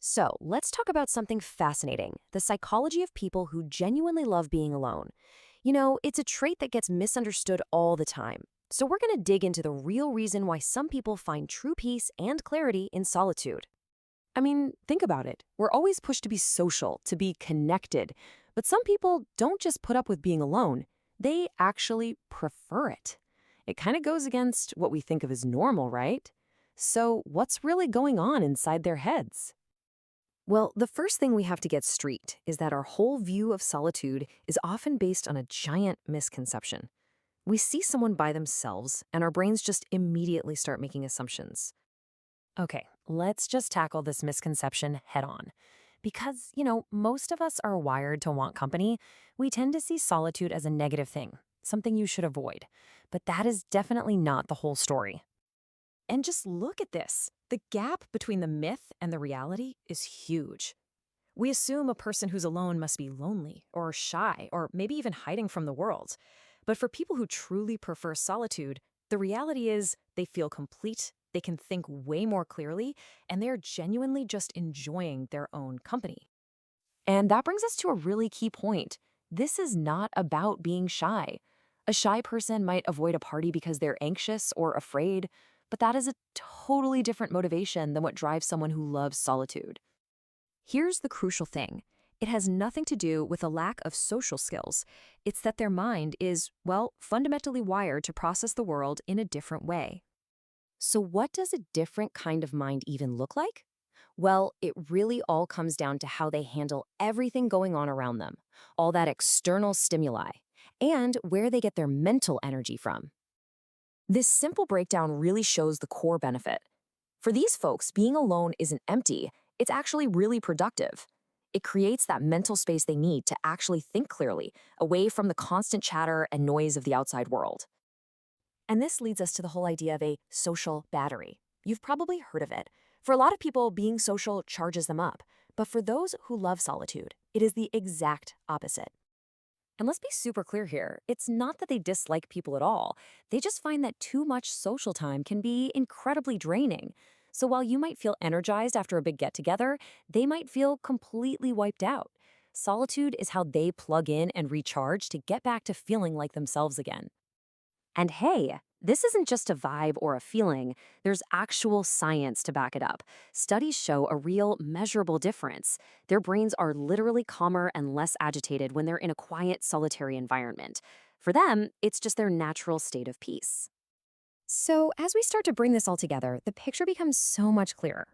So, let's talk about something fascinating: the psychology of people who genuinely love being alone. It's a trait that gets misunderstood all the time. So, we're going to dig into the real reason why some people find true peace and clarity in solitude. I mean, think about it. We're always pushed to be social, to be connected. But some people don't just put up with being alone, they actually prefer it. It kind of goes against what we think of as normal, right? So, what's really going on inside their heads? Well, the first thing we have to get straight is that our whole view of solitude is often based on a giant misconception. We see someone by themselves, and our brains just immediately start making assumptions. Okay, let's just tackle this misconception head on. Because, most of us are wired to want company, we tend to see solitude as a negative thing, something you should avoid. But that is definitely not the whole story. And just look at this. The gap between the myth and the reality is huge. We assume a person who's alone must be lonely or shy or maybe even hiding from the world. But for people who truly prefer solitude, the reality is they feel complete, they can think way more clearly, and they're genuinely just enjoying their own company. And that brings us to a really key point. This is not about being shy. A shy person might avoid a party because they're anxious or afraid, but that is a totally different motivation than what drives someone who loves solitude. Here's the crucial thing: it has nothing to do with a lack of social skills. It's that their mind is, well, fundamentally wired to process the world in a different way. So, what does a different kind of mind even look like? Well, it really all comes down to how they handle everything going on around them, all that external stimuli, and where they get their mental energy from. This simple breakdown really shows the core benefit. For these folks, being alone isn't empty, it's actually really productive. It creates that mental space they need to actually think clearly, away from the constant chatter and noise of the outside world. And this leads us to the whole idea of a social battery. You've probably heard of it. For a lot of people, being social charges them up. But for those who love solitude, it is the exact opposite. And let's be super clear here: it's not that they dislike people at all. They just find that too much social time can be incredibly draining. So while you might feel energized after a big get together, they might feel completely wiped out. Solitude is how they plug in and recharge to get back to feeling like themselves again. And hey, this isn't just a vibe or a feeling, there's actual science to back it up. Studies show a real, measurable difference. Their brains are literally calmer and less agitated when they're in a quiet, solitary environment. For them, it's just their natural state of peace. So, as we start to bring this all together, the picture becomes so much clearer.